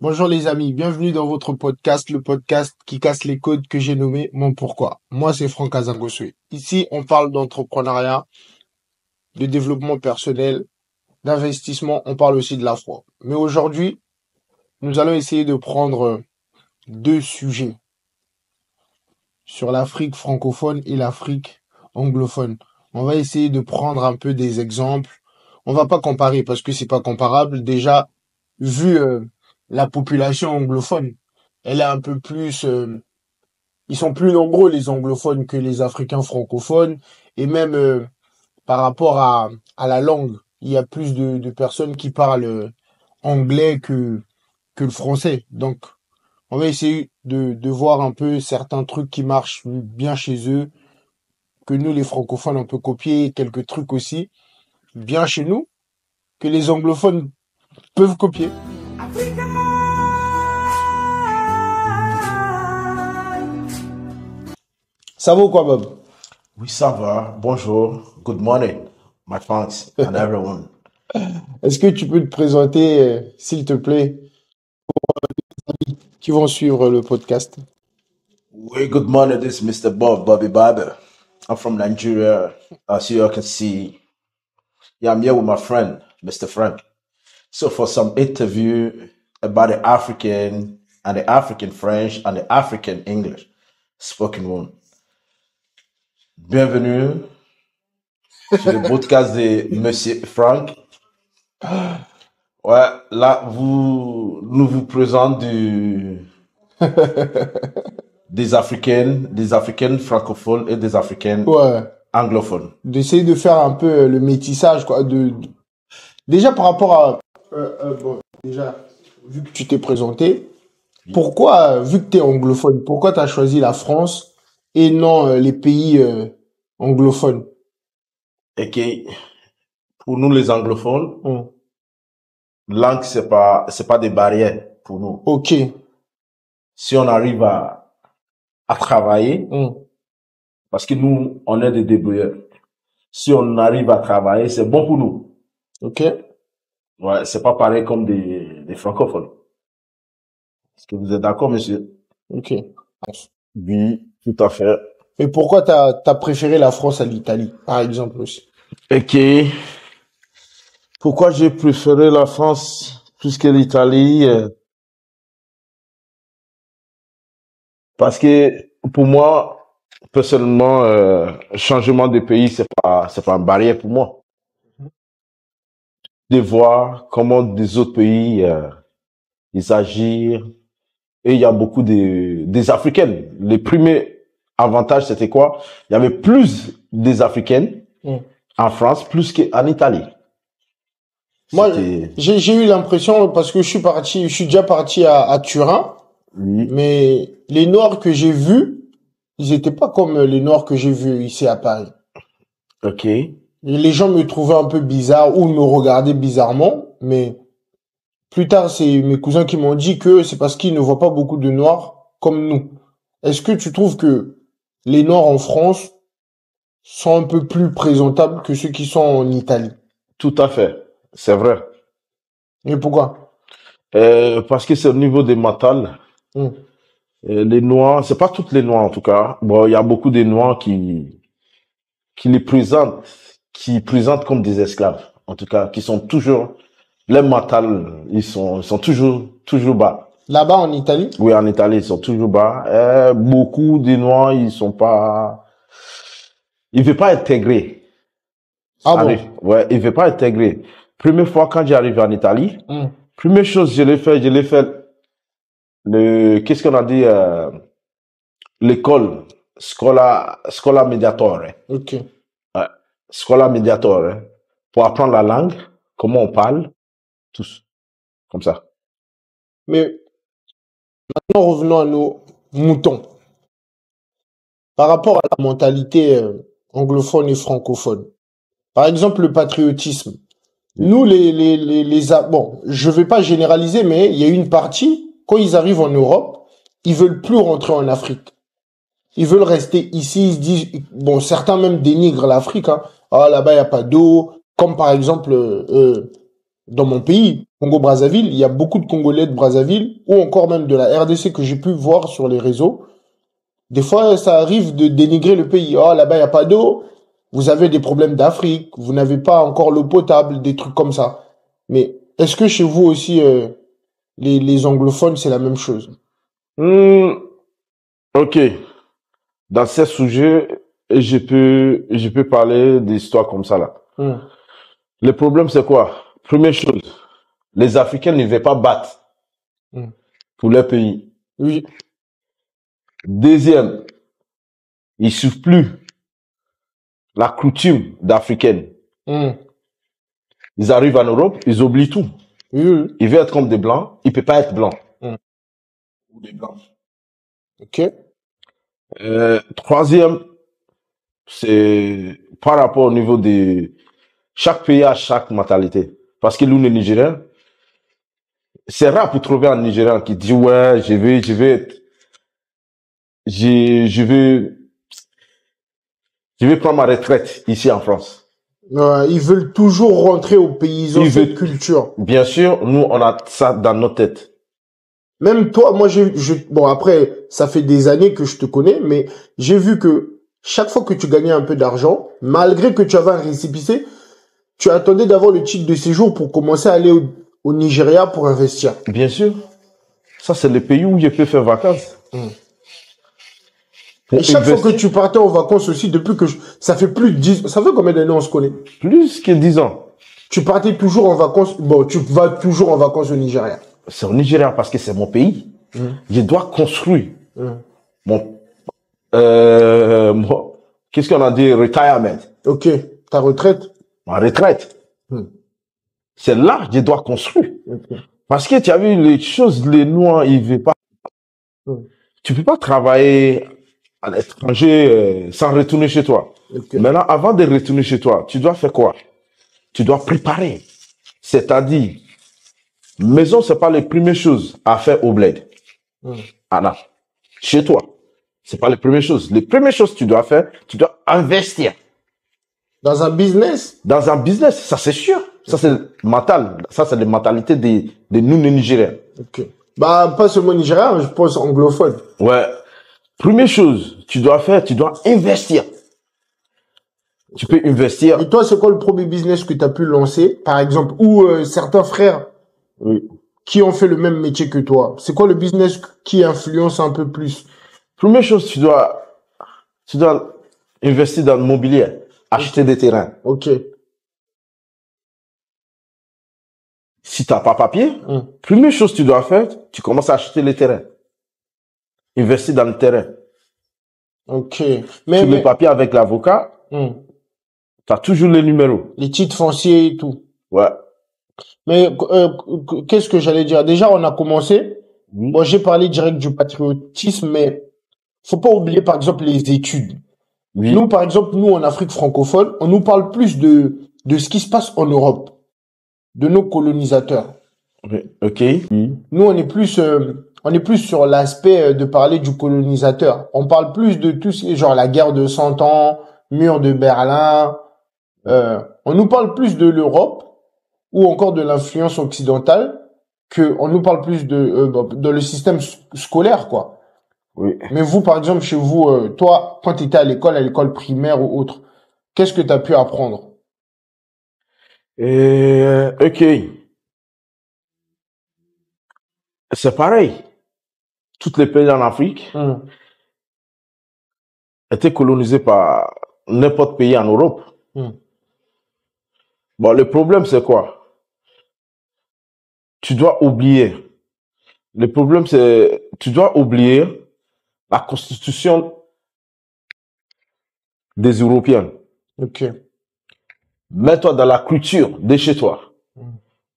Bonjour les amis, bienvenue dans votre podcast, le podcast qui casse les codes que j'ai nommé Mon Pourquoi. Moi c'est Franck Azangoswe. Ici on parle d'entrepreneuriat, de développement personnel, d'investissement, on parle aussi de l'afro. Mais aujourd'hui, nous allons essayer de prendre deux sujets sur l'Afrique francophone et l'Afrique anglophone. On va essayer de prendre un peu des exemples. On va pas comparer parce que c'est pas comparable. Déjà, vu la population anglophone, elle est un peu plus ils sont plus nombreux les anglophones que les Africains francophones et même par rapport à la langue, il y a plus de personnes qui parlent anglais que le français. Donc, on va essayer de voir un peu certains trucs qui marchent bien chez eux, que nous les francophones on peut copier, quelques trucs aussi bien chez nous, que les anglophones peuvent copier. Ça vaut quoi, Bob? Oui, ça va. Bonjour. Good morning, my friends and everyone. Est-ce que tu peux te présenter, s'il te plaît, qui vont suivre le podcast? Oui, good morning. This is Mr. Bobby Barber. I'm from Nigeria. As you all can see, yeah, I'm here with my friend, Mr. Frank. So for some interview about the African and the African French and the African English spoken one. Bienvenue sur le podcast de Monsieur Frank. Ouais, là, nous vous présentons des Africaines francophones et des Africaines Ouais, anglophones. d'essayer de faire un peu le métissage, quoi. Déjà par rapport à, bon, déjà, vu que tu t'es présenté, pourquoi, vu que tu es anglophone, pourquoi tu as choisi la France et non les pays anglophones? Et que pour nous les anglophones, Hum. langue c'est pas des barrières pour nous. Ok. Si on arrive à travailler, Hum. parce que nous on est des débrouilleurs. Si on arrive à travailler, c'est bon pour nous. Ok. Ouais, c'est pas pareil comme des francophones. Est-ce que vous êtes d'accord, monsieur? Ok. Oui, tout à fait. Et pourquoi t'as préféré la France à l'Italie, par exemple aussi? Ok. Pourquoi j'ai préféré la France plus que l'Italie? Parce que pour moi, personnellement, changement de pays, c'est pas une barrière pour moi. De voir comment des autres pays ils agissent. Et il y a beaucoup des Africaines. Les premiers avantages, c'était quoi? Il y avait plus des Africaines Hum. en France plus qu'en Italie. Moi, C'était j'ai eu l'impression, parce que je suis déjà parti à Turin, oui, mais les Noirs que j'ai vus, ils étaient pas comme les Noirs que j'ai vus ici à Paris. ok. Et les gens me trouvaient un peu bizarre ou me regardaient bizarrement, mais plus tard, c'est mes cousins qui m'ont dit que c'est parce qu'ils ne voient pas beaucoup de Noirs comme nous. Est-ce que tu trouves que les Noirs en France sont un peu plus présentables que ceux qui sont en Italie? Tout à fait. C'est vrai. Et pourquoi? Parce que c'est au niveau des mentales. Hum. Les Noirs, c'est pas toutes les Noirs en tout cas. Bon, il y a beaucoup de Noirs qui présentent comme des esclaves. En tout cas, qui sont toujours, les mentales, ils sont toujours bas. Là-bas en Italie? Oui, en Italie, ils sont toujours bas. Beaucoup de Noirs, ils veulent pas intégrer. Ah bon? Ouais, ils veulent pas intégrer. Première fois quand j'arrive en Italie, Hum. première chose, je l'ai fait qu'est-ce qu'on a dit, l'école, scola mediatore. Ok. Ouais, scola mediatore. Pour apprendre la langue, comment on parle, tous, comme ça. Mais maintenant, revenons à nos moutons. Par rapport à la mentalité anglophone et francophone. Par exemple, le patriotisme. Nous, bon, je vais pas généraliser, mais il y a une partie, quand ils arrivent en Europe, ils veulent plus rentrer en Afrique. Ils veulent rester ici, ils se disent, bon, certains même dénigrent l'Afrique, hein. Ah, là-bas, il n'y a pas d'eau. Comme par exemple, Dans mon pays, Congo-Brazzaville, il y a beaucoup de Congolais de Brazzaville ou encore même de la RDC que j'ai pu voir sur les réseaux. Des fois, ça arrive de dénigrer le pays. Oh, là-bas, il n'y a pas d'eau. Vous avez des problèmes d'Afrique. Vous n'avez pas encore l'eau potable, des trucs comme ça. Mais est-ce que chez vous aussi, les anglophones, c'est la même chose? Hmm, ok. Dans ces sujets, je peux parler d'histoires comme ça là. Hmm. Le problème, c'est quoi? Première chose, les Africains ne veulent pas battre Hmm. pour leur pays. Oui. Deuxième, ils ne suivent plus la coutume d'Africaine. Hmm. Ils arrivent en Europe, ils oublient tout. Oui, oui. Ils veulent être comme des Blancs, ils ne peuvent pas être Blancs. Hmm. Ou des Blancs. Ok. Troisième, c'est par rapport au niveau de... Chaque pays a chaque mentalité. Parce que nous, les Nigériens, c'est rare pour trouver un Nigérian qui dit, ouais, je vais prendre ma retraite ici en France. Ils veulent toujours rentrer au pays, ils ont Ils cette veulent- culture. Bien sûr, nous, on a ça dans nos têtes. Même toi, moi, bon, après, ça fait des années que je te connais, mais j'ai vu que chaque fois que tu gagnais un peu d'argent, malgré que tu avais un récépissé, tu attendais d'avoir le titre de séjour pour commencer à aller au Nigeria pour investir. Bien sûr. Ça, c'est le pays où je peux faire vacances. Pour Et chaque fois que investir tu partais en vacances aussi, depuis que ça fait plus de 10, ça fait combien d'années on se connaît? plus que 10 ans. Tu partais toujours en vacances, bon, tu vas toujours en vacances au Nigeria. C'est au Nigeria parce que c'est mon pays. Je dois construire mon, qu'est-ce qu'on a dit? Retirement. Ok, ta retraite. Ma retraite. Hmm. C'est là que je dois construire. Ok. Parce que tu as vu les choses, les Noirs, ils veulent pas. Hmm. Tu peux pas travailler à l'étranger sans retourner chez toi. Ok. Maintenant, avant de retourner chez toi, tu dois faire quoi? Tu dois préparer. C'est-à-dire, maison, c'est pas les premières choses à faire au bled. Ah non. Chez toi. C'est pas les premières choses. Les premières choses que tu dois faire, tu dois investir Dans un business? dans un business. Ça, c'est sûr. Ça, c'est mental. Ça, c'est la mentalité de nous, les Nigériens. Ok. Bah, pas seulement nigérien, je pense anglophone. Ouais. Première chose, tu dois faire, tu dois investir. Tu peux investir. Et toi, c'est quoi le premier business que tu as pu lancer, par exemple, ou certains frères qui ont fait le même métier que toi? C'est quoi le business qui influence un peu plus? Première chose, tu dois investir dans le mobilier, acheter des terrains. Ok. Si tu n'as pas papier, première chose que tu dois faire, tu commences à acheter les terrains. Investir dans le terrain. Ok. Tu Mais, mets papier avec l'avocat, hmm, tu as toujours les numéros. les titres fonciers et tout. Ouais. Mais qu'est-ce que j'allais dire? Déjà, on a commencé. Moi, j'ai parlé direct du patriotisme, mais faut pas oublier, par exemple, les études. Oui. Nous, par exemple, nous, en Afrique francophone, on nous parle plus de ce qui se passe en Europe, de nos colonisateurs. Ok. Nous, on est plus sur l'aspect de parler du colonisateur. On parle plus de tout ce qui est genre la guerre de 100 ans, mur de Berlin. On nous parle plus de l'Europe ou encore de l'influence occidentale que on nous parle plus de le système scolaire, quoi. Oui. Mais vous, par exemple, chez vous, toi, quand tu étais à l'école primaire ou autre, qu'est-ce que tu as pu apprendre? Ok. C'est pareil. Tous les pays en Afrique étaient colonisés par n'importe pays en Europe. Bon, le problème, c'est quoi? Tu dois oublier. Le problème, c'est, tu dois oublier la constitution des Européens. Ok. Mets-toi dans la culture de chez toi.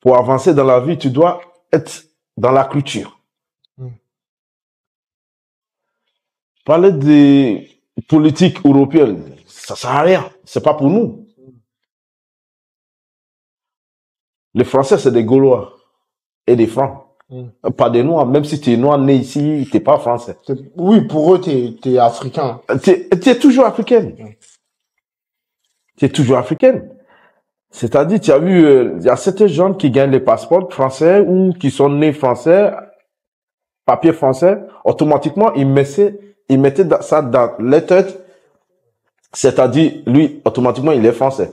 Pour avancer dans la vie, tu dois être dans la culture. Parler des politiques européennes, ça sert à rien. C'est pas pour nous. Les Français, c'est des Gaulois et des Francs. Pas des Noirs. Même si tu es noir, né ici, t'es pas français. Oui, pour eux, t'es africain. Tu es toujours africaine. Tu es toujours africaine. C'est-à-dire, tu as vu, il y a certains gens qui gagnent les passeports français ou qui sont nés français, papier français, automatiquement, ils mettaient ça dans les têtes. C'est-à-dire, lui, automatiquement, il est français.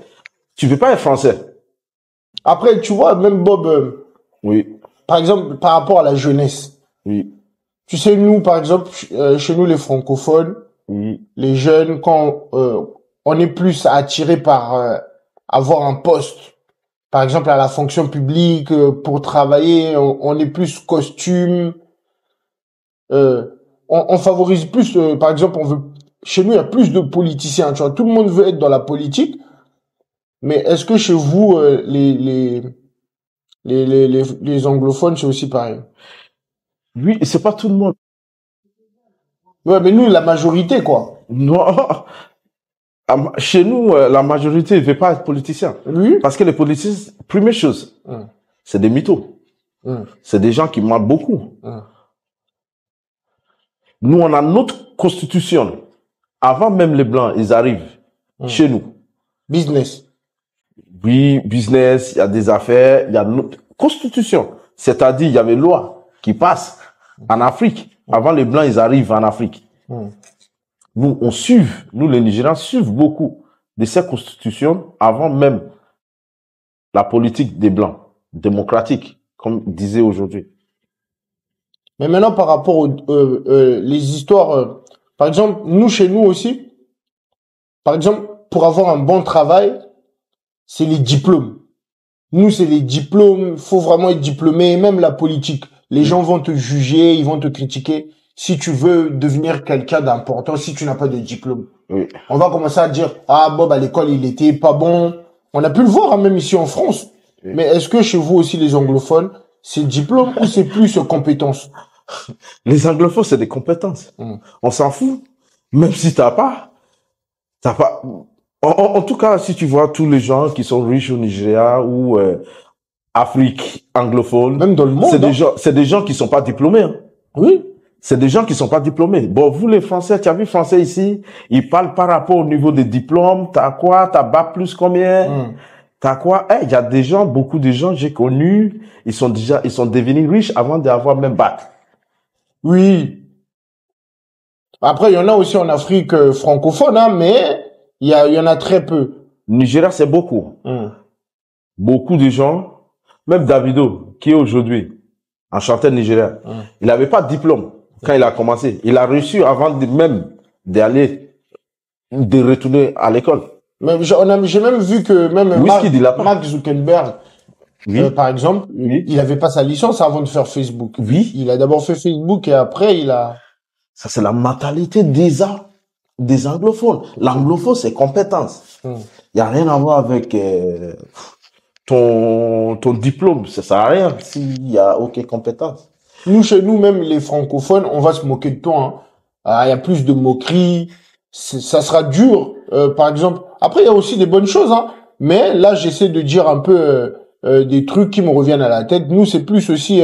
Tu peux pas être français. Après, tu vois, même Bob, Oui, par exemple, par rapport à la jeunesse. oui, Tu sais, nous, par exemple, chez nous, les francophones, oui, les jeunes, quand on est plus attiré par avoir un poste, par exemple à la fonction publique, pour travailler, on est plus costume, on favorise plus, par exemple, chez nous, il y a plus de politiciens, tu vois, tout le monde veut être dans la politique, mais est-ce que chez vous, les anglophones, c'est aussi pareil? oui, c'est pas tout le monde. Ouais, mais nous, la majorité, quoi. Non. Chez nous, la majorité ne veut pas être politicien. Oui? Parce que les politiciens, première chose, c'est des mythos. C'est des gens qui mentent beaucoup. Nous, on a notre constitution. Avant même les Blancs, ils arrivent chez nous. Business. Oui, business, il y a des affaires, il y a notre constitution. C'est-à-dire, il y avait loi qui passe en Afrique. Avant les Blancs, ils arrivent en Afrique. Nous, nous les Nigérians suivent beaucoup de ces constitutions avant même la politique des Blancs, démocratique, comme disait aujourd'hui. Mais maintenant, par rapport aux les histoires, par exemple, nous, chez nous aussi, par exemple, pour avoir un bon travail, c'est les diplômes. Nous, c'est les diplômes, faut vraiment être diplômé, même la politique. Les gens vont te juger, ils vont te critiquer. Si tu veux devenir quelqu'un d'important, si tu n'as pas de diplôme. Oui. On va commencer à dire, ah, Bob, à l'école, il était pas bon. On a pu le voir, hein, même ici en France. Oui. Mais est-ce que chez vous aussi, les anglophones, c'est diplôme ou c'est plus compétence? Les anglophones, c'est des compétences. On s'en fout. Même si t'as pas. En tout cas, si tu vois tous les gens qui sont riches au Nigeria ou Afrique anglophone, Même dans le monde. c'est des gens qui sont pas diplômés. Hein. Oui. C'est des gens qui sont pas diplômés. Bon, vous les Français, tu as vu Français ici, ils parlent par rapport au niveau des diplômes. T'as quoi? T'as bac plus combien? T'as quoi? Il y a des gens, beaucoup de gens j'ai connus, ils sont devenus riches avant d'avoir même bac. Oui. Après, il y en a aussi en Afrique francophone, hein, mais il y en a très peu. Nigeria, c'est beaucoup. Beaucoup de gens, même Davido, qui est aujourd'hui un chanteur nigérien, il n'avait pas de diplôme quand il a commencé. Il a reçu avant même de retourner à l'école. J'ai même vu que même Mark Zuckerberg, par exemple, il n'avait pas sa licence avant de faire Facebook. Oui. Il a d'abord fait Facebook et après il a... Ça, c'est la mentalité des anglophones. L'anglophone, c'est compétence. Il n'y a rien à voir avec ton diplôme. Ça sert à rien s'il y a aucune compétence. Nous, chez nous, même les francophones, on va se moquer de toi. Hein. Il y a plus de moqueries. Ça sera dur, par exemple. Après, il y a aussi des bonnes choses. Hein. Mais là, j'essaie de dire un peu des trucs qui me reviennent à la tête. Nous, c'est plus aussi...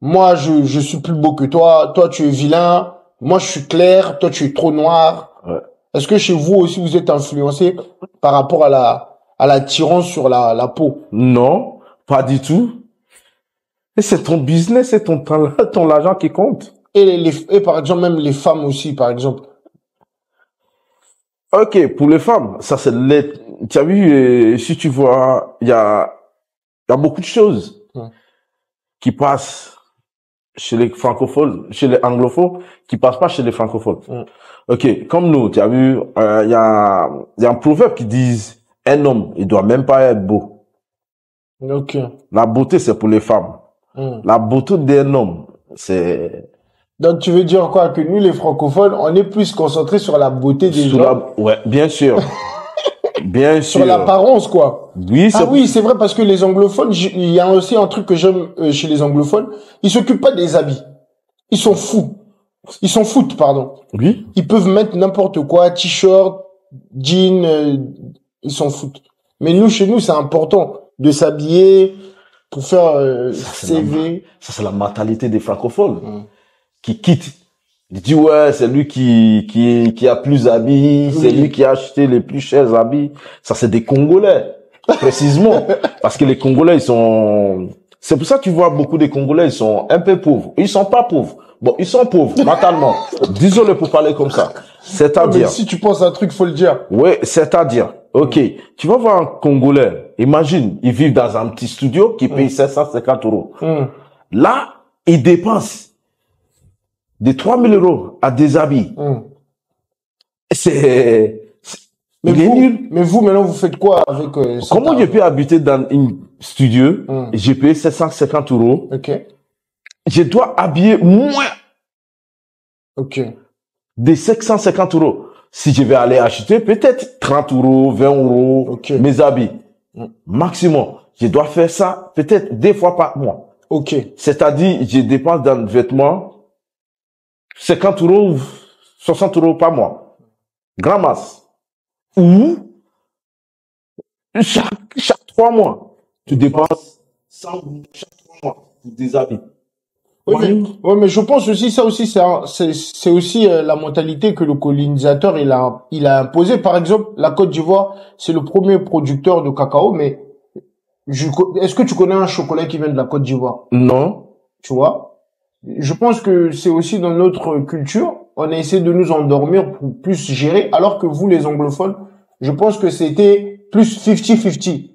moi, je suis plus beau que toi. Toi, tu es vilain. Moi, je suis clair. Toi, tu es trop noir. Ouais. Est-ce que chez vous aussi, vous êtes influencé par rapport à l'attirance sur la peau? Non, pas du tout. Et c'est ton business, c'est ton argent qui compte. Et par exemple, même les femmes aussi, par exemple. Ok, pour les femmes, ça c'est tu as vu, si tu vois, il y a beaucoup de choses qui passent chez les francophones, chez les anglophones, qui passent pas chez les francophones. Ok, comme nous, tu as vu, il y a un proverbe qui dit, un homme, il doit même pas être beau. Ok. La beauté, c'est pour les femmes. La beauté d'un homme, c'est... Donc, tu veux dire quoi? Que nous, les francophones, on est plus concentrés sur la beauté des gens? Ouais, bien sûr. Bien sûr. Sur l'apparence, quoi. Oui, c'est vrai, parce que les anglophones, il y a aussi un truc que j'aime chez les anglophones. Ils s'occupent pas des habits. Ils sont fous. Ils s'en foutent, pardon. Oui. Ils peuvent mettre n'importe quoi, t-shirt, jean, ils s'en foutent. Mais nous, chez nous, c'est important de s'habiller pour faire CV. Ça, c'est la mentalité des francophones qui quittent Il dit ouais, c'est lui qui a plus d'habits, c'est lui qui a acheté les plus chers habits. Ça, c'est des Congolais, précisément. Parce que les Congolais, c'est pour ça que tu vois beaucoup des Congolais, ils sont un peu pauvres. Ils sont pas pauvres. Bon, ils sont pauvres, mentalement. Désolé pour parler comme ça. C'est-à-dire. Mais si tu penses à un truc, faut le dire. Oui, c'est-à-dire. Ok. Tu vas voir un Congolais. Imagine, il vit dans un petit studio qui paye 750 euros. Là, il dépense de 3000 euros à des habits. Mais vous, maintenant, vous faites quoi avec comment je peux habiter dans un studio, j'ai payé 750 euros. Ok. Je dois habiller moins Ok. de 750 euros. Si je vais aller acheter peut-être 30 euros, 20 euros, mes habits. Maximum. Je dois faire ça peut-être 2 fois par mois. Ok. C'est-à-dire, je dépense dans le vêtement 50 euros, 60 euros par mois. Grand masse. Ou, chaque 3 mois, tu dépenses 100 euros chaque 3 mois pour des habits. Oui, mais je pense aussi, ça aussi, c'est aussi la mentalité que le colonisateur, il a imposé. Par exemple, la Côte d'Ivoire, c'est le premier producteur de cacao, mais est-ce que tu connais un chocolat qui vient de la Côte d'Ivoire? Non. Tu vois? Je pense que c'est aussi dans notre culture, on a essayé de nous endormir pour plus gérer, alors que vous, les anglophones, je pense que c'était plus 50-50.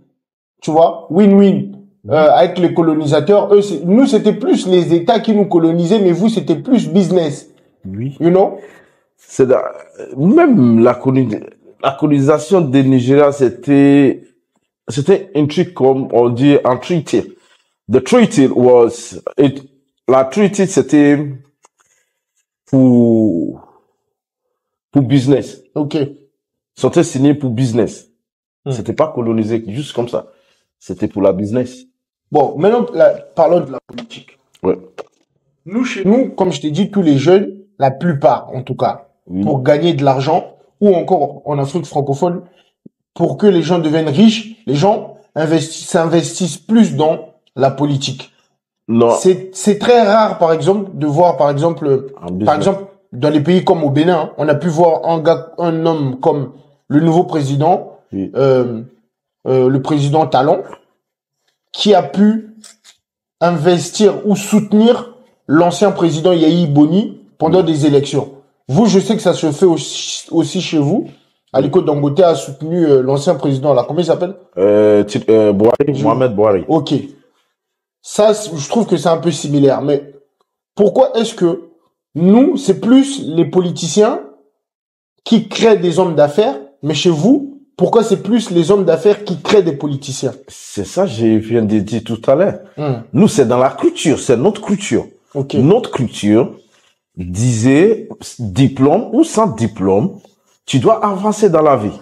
Tu vois? Win-win. Avec les colonisateurs, nous, c'était plus les États qui nous colonisaient, mais vous, c'était plus business. Oui. You know? Même la colonisation des Nigeria, c'était un truc comme on dit un treaty. La treaty, c'était pour business. Ok. C'était signé pour business. C'était pas colonisé juste comme ça. C'était pour la business. Bon, maintenant, parlons de la politique. Ouais. Nous, chez nous, comme je t'ai dit, tous les jeunes, la plupart, en tout cas, pour gagner de l'argent, ou encore en Afrique francophone, pour que les gens deviennent riches, les gens s'investissent plus dans la politique. Non. C'est très rare, par exemple, de voir, par exemple, dans les pays comme au Bénin, on a pu voir un homme comme le nouveau président, le président Talon, qui a pu investir ou soutenir l'ancien président Yahi Boni pendant des élections. Vous, je sais que ça se fait aussi chez vous. Aliko Dangote a soutenu l'ancien président, là. Comment il s'appelle? Mohamed Bouhari. Ok. Ça, je trouve que c'est un peu similaire. Mais pourquoi est-ce que nous, c'est plus les politiciens qui créent des hommes d'affaires, mais chez vous, pourquoi c'est plus les hommes d'affaires qui créent des politiciens? C'est ça, je viens de dire tout à l'heure. Nous, c'est dans la culture, c'est notre culture. Okay. Notre culture disait, diplôme ou sans diplôme, tu dois avancer dans la vie.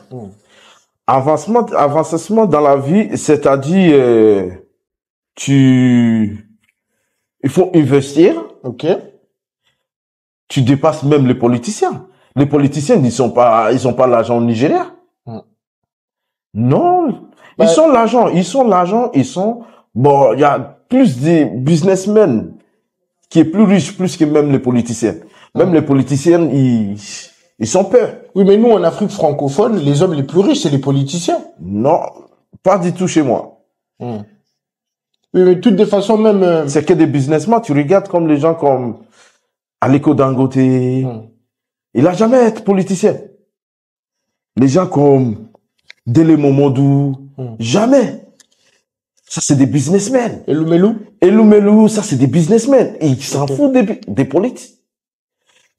Avancement dans la vie, c'est-à-dire, il faut investir. Ok. Tu dépasses même les politiciens. Les politiciens, ils sont pas l'argent au Nigeria. Non, ils sont l'argent, bon, il y a plus de businessmen qui est plus riche, plus que même les politiciens. Même les politiciens, ils sont peur. Oui, mais nous, en Afrique francophone, les hommes les plus riches, c'est les politiciens. Non, pas du tout chez moi. Oui, mais de toutes les façons, même... C'est que des businessmen, tu regardes comme les gens comme Aliko Dangote, il a jamais été politicien. Les gens comme Dele Momodou, jamais. Ça, c'est des businessmen. Et Lumelou? Ça, c'est des businessmen. Et ils s'en foutent des politiques.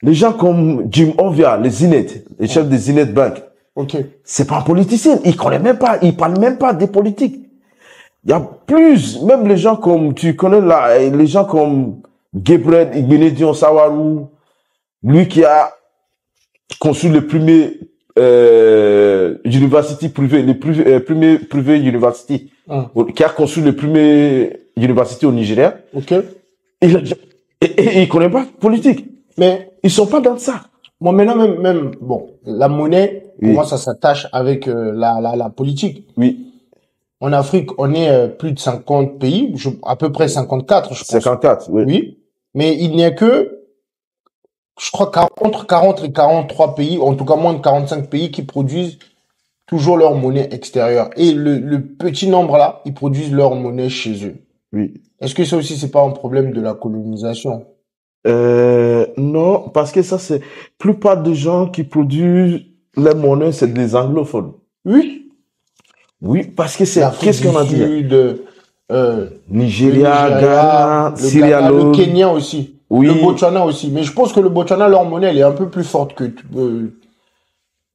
Les gens comme Jim Ovia, les Zinet, les chefs des Zinet Bank. C'est pas un politicien. Ils connaissent même pas, ils parlent même pas des politiques. Il y a plus, même les gens comme, tu connais là, les gens comme Gabriel Igbenedion Sawarou, lui qui a conçu le premier university privé, premier privé university, qui a conçu le premier university au Nigeria. Il connaît pas politique. Mais ils sont pas dans ça. Moi, maintenant, même, bon, la monnaie, pour moi, ça s'attache avec la politique. Oui. En Afrique, on est plus de 50 pays, à peu près 54, je pense. 54, oui. Oui. Mais il n'y a que je crois, entre 40 et 43 pays, en tout cas moins de 45 pays qui produisent toujours leur monnaie extérieure. Et le petit nombre là, ils produisent leur monnaie chez eux. Oui. Est-ce que ça aussi, c'est pas un problème de la colonisation? Non, parce que ça, c'est plupart des gens qui produisent les monnaies, c'est des anglophones. Oui, Oui, parce que c'est, l'Afrique qu'est-ce du qu'on a dit? Sud, le Nigeria, Ghana, Le Ghana, le Leone. Kenya aussi, le Oui, Botswana aussi. Mais je pense que le Botswana, leur monnaie, elle est un peu plus forte que...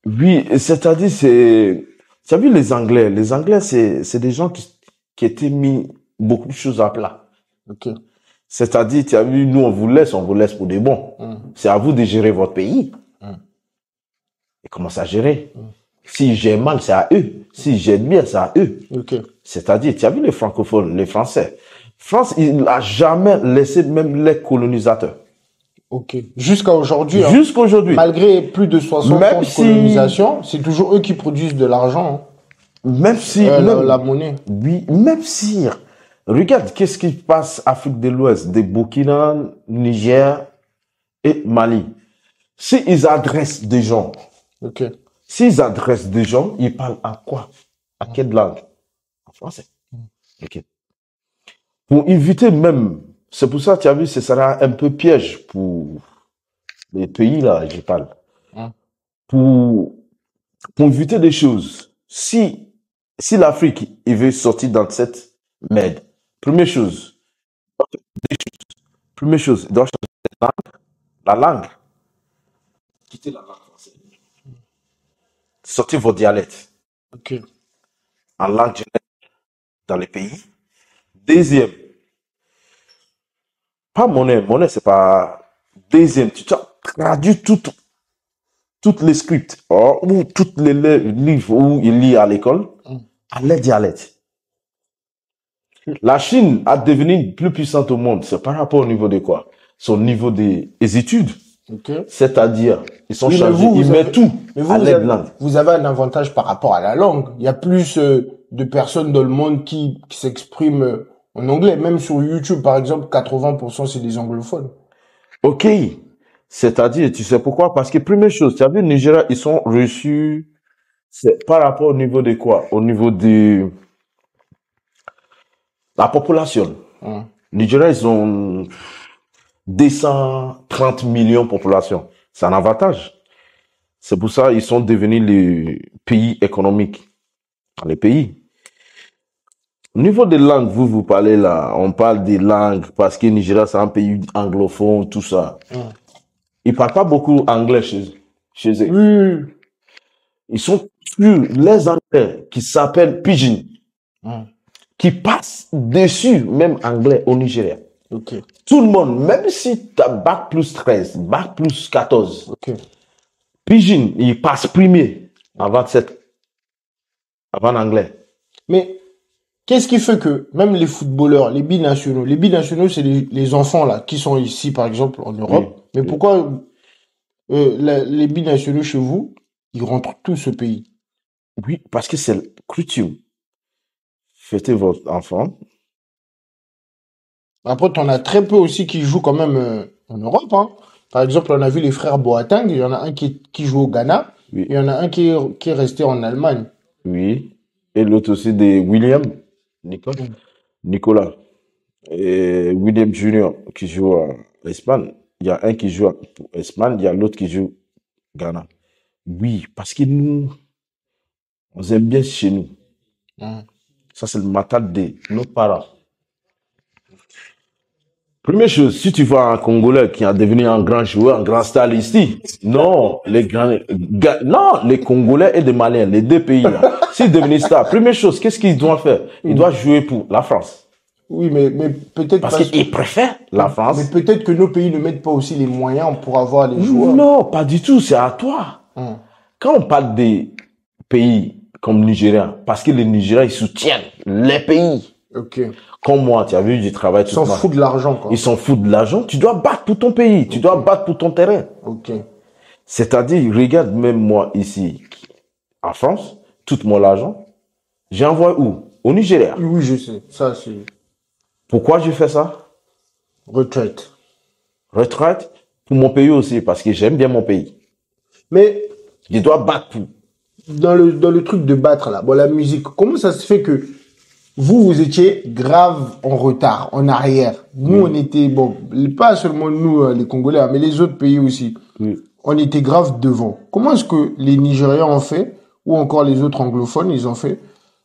oui, c'est-à-dire, tu as vu les Anglais? Les Anglais, c'est des gens qui étaient mis beaucoup de choses à plat. Ok. C'est-à-dire, tu as vu, nous, on vous laisse pour des bons. C'est à vous de gérer votre pays. Et comment ça gérer? S'ils gèrent mal, c'est à eux. S'ils gèrent bien, c'est à eux. Ok. C'est-à-dire, tu as vu les francophones, les Français. France, il n'a jamais laissé même les colonisateurs. Ok. Jusqu'à aujourd'hui, hein, Jusqu'à aujourd'hui. malgré plus de 60 Même ans de si- colonisation, c'est toujours eux qui produisent de l'argent, Même si, hein. même, La monnaie. oui, même si, regarde, qu'est-ce qui passe Afrique de l'Ouest, des Burkina, Niger et Mali. S'ils adressent des gens, Ok. ils parlent à quoi? À quelle langue? En français. Ok. Pour éviter même, c'est pour ça, tu as vu, ce sera un peu piège pour les pays là, je parle. Hum. Pour, pour éviter des choses. Si l'Afrique, il veut sortir dans cette merde, première chose, il doit changer la langue. Quitter la langue française. Sortir vos dialectes Ok. en langue générale dans les pays. Deuxième, pas monnaie, c'est pas. Deuxième, tu traduis toutes les scripts ou tous les livres où il lit à l'école à les dialectes. La Chine a devenu plus puissante au monde. C'est par rapport au niveau de quoi? Son niveau des études. Ok. C'est-à-dire, ils sont Oui, mais chargés, ils mettent tout Mais vous, à l'aide langue. vous avez un avantage par rapport à la langue. Il y a plus de personnes dans le monde qui s'expriment en anglais. Même sur YouTube, par exemple, 80% c'est des anglophones. Ok. C'est-à-dire, tu sais pourquoi? Parce que première chose, tu as vu, Nigeria, ils sont reçus, c'est par rapport au niveau de quoi? Au niveau de la population. Hum. Nigeria, ils ont 230 millions de population. C'est un avantage. C'est pour ça qu'ils sont devenus les pays économiques dans les pays. Au niveau des langues, vous parlez là, on parle des langues parce que Nigeria, c'est un pays anglophone, tout ça. Ils parlent pas beaucoup anglais chez eux. Oui. Ils sont sur les anglais qui s'appellent Pidgin, qui passent dessus, même anglais au Nigeria. Ok. Tout le monde, même si tu as bac plus 13, bac plus 14, Ok. Pidgin, il passe premier avant l'anglais. Mais qu'est-ce qui fait que même les footballeurs, les binationaux, c'est les enfants là qui sont ici, par exemple, en Europe. Oui. Mais pourquoi les binationaux chez vous, ils rentrent tous au pays? Oui, parce que c'est coutume. Fêtez votre enfant. Après, t'en as très peu aussi qui jouent quand même en Europe, hein. Par exemple, on a vu les frères Boateng, il y en a un qui joue au Ghana, Oui. il y en a un qui est resté en Allemagne. Oui. Et l'autre aussi de William, Nicolas. Et William Junior qui joue à l'Espagne. Il y a un qui joue à l'Espagne, il y a l'autre qui joue au Ghana. Oui, parce que nous, on aime bien chez nous. Ça, c'est le matal de nos parents. Première chose, si tu vois un Congolais qui a devenu un grand joueur, un grand star ici, non, les Congolais et les Maliens, les deux pays, là, s'ils deviennent stars, première chose, qu'est-ce qu'ils doivent faire? Ils doivent jouer pour la France. Oui, mais peut-être Parce qu'ils préfèrent la France. Mais peut-être que nos pays ne mettent pas aussi les moyens pour avoir les joueurs. Non, pas du tout, c'est à toi. Quand on parle des pays comme Nigeria, parce que les Nigériens, ils soutiennent les pays. Ok. Comme moi, tu as vu, je travaille Ils s'en foutent de l'argent, quoi. Ils s'en foutent de l'argent. Tu dois battre pour ton pays. Tu dois battre pour ton terrain. Ok. C'est-à-dire, regarde, même moi ici, en France, tout mon argent, j'envoie où? Au Nigeria. Oui, je sais. Ça, c'est Pourquoi je fais ça? retraite. Retraite. pour mon pays aussi, parce que j'aime bien mon pays. Mais Je dois battre pour. dans le truc de battre là, bon, la musique, comment ça se fait que vous étiez grave en retard, en arrière? Nous, on était, bon, pas seulement nous, les Congolais, hein, mais les autres pays aussi. Oui. On était grave devant. Comment est-ce que les Nigériens ont fait, ou encore les autres anglophones, ils ont fait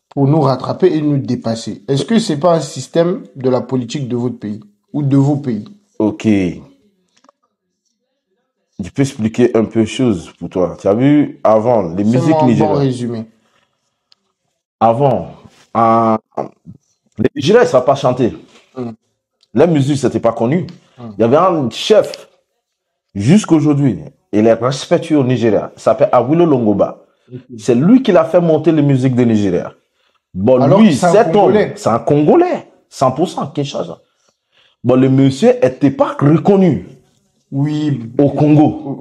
pour nous rattraper et nous dépasser? Est-ce que c'est pas un système de la politique de votre pays ou de vos pays? Ok. Je peux expliquer un peu de choses pour toi. Tu as vu, avant, les musiques Fais-moi un bon nigériennes. résumé. Avant, les Nigériens ne savent pas chanter. La musique, c'était pas connu. Il y avait un chef, jusqu'aujourd'hui, il est respectueux au Nigeria. Il s'appelle Awilo Longoba. C'est lui qui l'a fait monter les musiques du Nigeria. Bon, Alors lui, que c'est un cet homme, Congolais. c'est un Congolais. 100% Kinshasa. Bon, le monsieur n'était pas reconnu Oui, au Congo.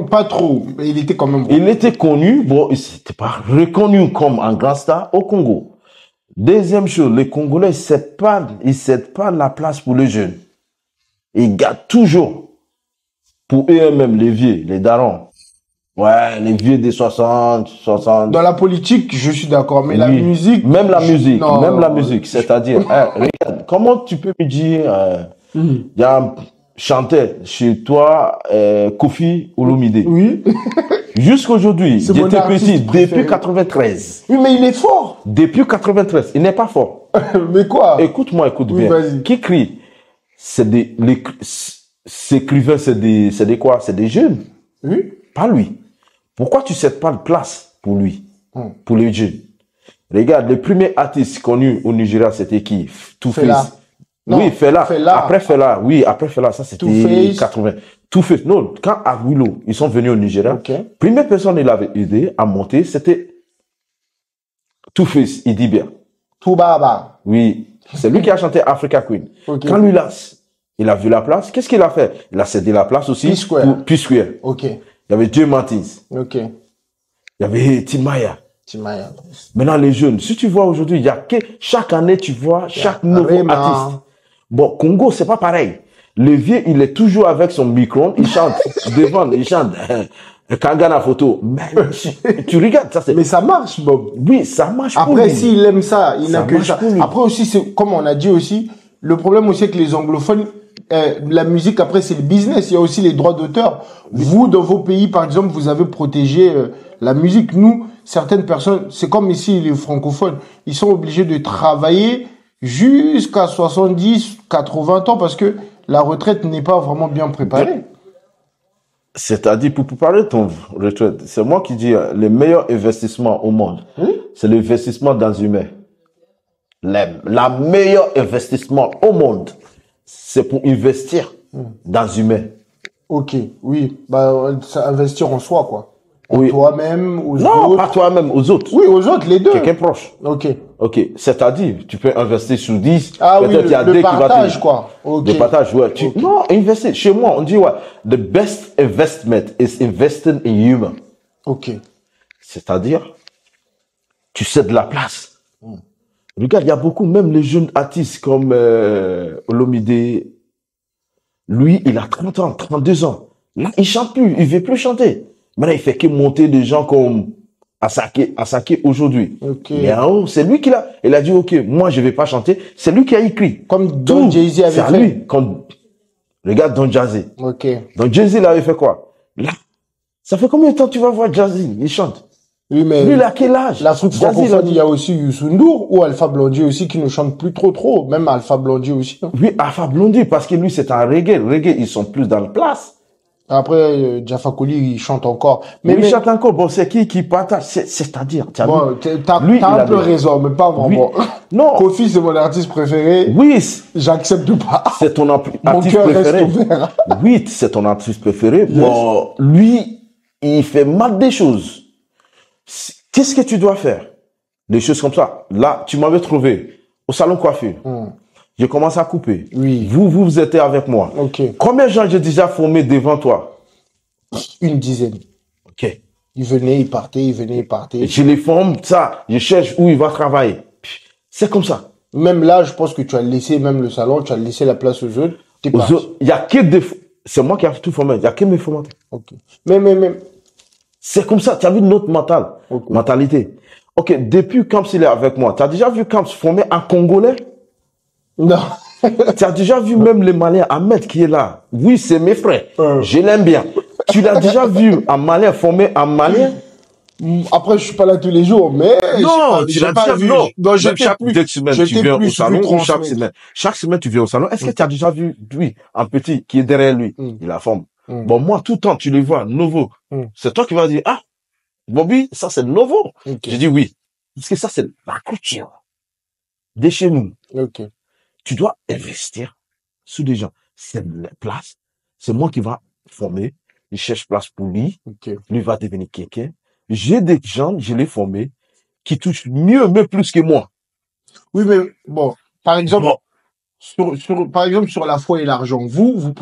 pas trop, mais il était quand même bon. Il était connu, bon, il n'était pas reconnu comme un grand star au Congo. Deuxième chose, les Congolais, ils ne cèdent pas la place pour les jeunes. Ils gardent toujours pour eux-mêmes, les vieux, les darons. Ouais, les vieux des 60. Dans la politique, je suis d'accord, mais la Oui. musique... Même la musique, Non, même la non, musique. C'est-à-dire, regarde, comment tu peux me dire, il y a un chanteur chez toi, Kofi Olomide. Oui. Jusqu'à aujourd'hui, C'est mon j'étais artiste petit, préféré. depuis 93. Oui, mais il est fort. Depuis 93, il n'est pas fort. Mais quoi? Écoute-moi, écoute Oui, bien. vas-y. Qui crie? Ces écrivains, c'est des quoi? C'est des jeunes. Oui. Pas lui. Pourquoi tu ne cèdes pas de place pour lui? Pour les jeunes. Regarde, le premier artiste connu au Nigeria, c'était qui? Fela. Two-Face. Non, Oui, Fela. Fela. Après Fela, oui, après Fela, ça c'était Two-Face. 80. Two-Face. Non, quand Awilo, ils sont venus au Nigeria, Ok. première personne il avait aidé à monter, c'était Two-Face, il dit bien. Toubaba. Oui, c'est lui qui a chanté Africa Queen. Ok. Quand lui, il a vu la place, qu'est-ce qu'il a fait? Il a cédé la place aussi P-Square. pour P-Square. Ok. Il y avait Dieu Martins, Ok. il y avait Timaya. Timaya. Maintenant, les jeunes, si tu vois aujourd'hui, il y a que chaque année, tu vois chaque nouveau Rema. artiste. Bon, Congo, c'est pas pareil. Le vieux, il est toujours avec son micro, il chante devant, il chante Kangana photo. Mais tu regardes, ça c'est. Mais ça marche, Bob. Oui, ça marche pour Après, lui. s'il aime ça, il Ça n'a que marche ça. pour lui. Après aussi, c'est comme on a dit aussi, le problème aussi avec les anglophones, la musique, après, c'est le business. Il y a aussi les droits d'auteur. Vous, dans vos pays, par exemple, vous avez protégé la musique. Nous, certaines personnes, c'est comme ici, les francophones, ils sont obligés de travailler jusqu'à 70, 80 ans parce que la retraite n'est pas vraiment bien préparée. C'est-à-dire, pour parler de ton retraite, c'est moi qui dis, le meilleur investissement au monde, c'est l'investissement dans l'humain. La meilleur investissement au monde, c'est pour investir dans l'humain. Ok, oui. Bah, ça, investir en soi, quoi. En Oui. toi-même, aux Non, autres. pas toi-même, aux autres. Oui, aux autres, les deux. Quelqu'un proche. Ok. Ok, c'est-à-dire, tu peux investir sur 10. Ah oui, peut-être il y a le deux qui vont partage, te... quoi. Ok. Le partage, ouais. Ok. Non, investir. Chez moi, on dit, ouais, the best investment is investing in human. Ok. C'est-à-dire, tu sais de la place. Regarde, il y a beaucoup, même les jeunes artistes comme Olomide, lui, il a 30 ans, 32 ans. Là, il chante plus, il veut plus chanter. Maintenant, il fait que monter des gens comme Asake aujourd'hui. Ok. Mais en haut, c'est lui qui l'a. Il a dit, OK, moi, je vais pas chanter. C'est lui qui a écrit. Comme Don Tout, Jay-Z avait c'est à fait. lui. Regarde Don Jazzy. Ok. Donc, Jay-Z, il avait fait quoi? Là, ça fait combien de temps tu vas voir Jazzy? Il chante. Oui, mais Lui, il a quel âge? l'Afrique Jazzy, francophone, il y a aussi Youssou N'Dour ou Alpha Blondy aussi qui ne chante plus trop. Même Alpha Blondy aussi. Hein. Oui, Alpha Blondy, parce que lui, c'est un reggae. Le reggae, ils sont plus dans la place. Après, Jaffa Koli, il chante encore. Mais Mais il chante encore. Bon, c'est qui partage? C'est-à-dire, tu as vu? bon, t'as Lui, il un a peu des- raison, mais pas vraiment. Oui. Non. Kofi, c'est mon artiste préféré. Oui, J'accepte pas. c'est ton Mon artiste cœur préféré. reste ouvert. Oui, c'est ton artiste préféré. Bon, lui, il fait mal des choses. Qu'est-ce que tu dois faire? Des choses comme ça. Là, tu m'avais trouvé au salon coiffure. J'ai commencé à couper. Oui. Vous étiez avec moi. Ok. Combien de gens j'ai déjà formé devant toi? Une dizaine. Ok. Il venait, il partait, il venait, il partait. Je les forme, ça. Je cherche où il va travailler. C'est comme ça. Même là, je pense que tu as laissé même le salon, tu as laissé la place aux autres. T'es parti. Il y a que des... c'est moi qui ai tout formé. Il n'y a que mes formateurs. Ok. Mais. C'est comme ça. Tu as vu notre mentalité. Ok, depuis Camps, il est avec moi. Tu as déjà vu Camps former un Congolais? Non. Tu as déjà vu même les Maliens, Ahmed qui est là. Oui, c'est mes frères. Je l'aime bien. Tu l'as déjà vu un Malien former un Malien? Après, je suis pas là tous les jours, mais non, tu l'as déjà vu. Non, j'étais plus. Deux semaines, tu viens au salon ou chaque semaine. Chaque semaine, tu viens au salon. Est-ce que tu as déjà vu, lui, un petit qui est derrière lui? Il a forme. Bon, moi, tout le temps, tu les vois, nouveau. C'est toi qui vas dire, ah, Bobby, ça c'est nouveau. Je dis oui. Parce que ça, c'est la culture de chez nous. Tu dois investir sous des gens. C'est la place. C'est moi qui va former. Il cherche place pour lui. Lui va devenir quelqu'un. J'ai des gens, je les formés, qui touchent mieux, même plus que moi. Oui, mais bon, par exemple, par exemple, sur la foi et l'argent, vous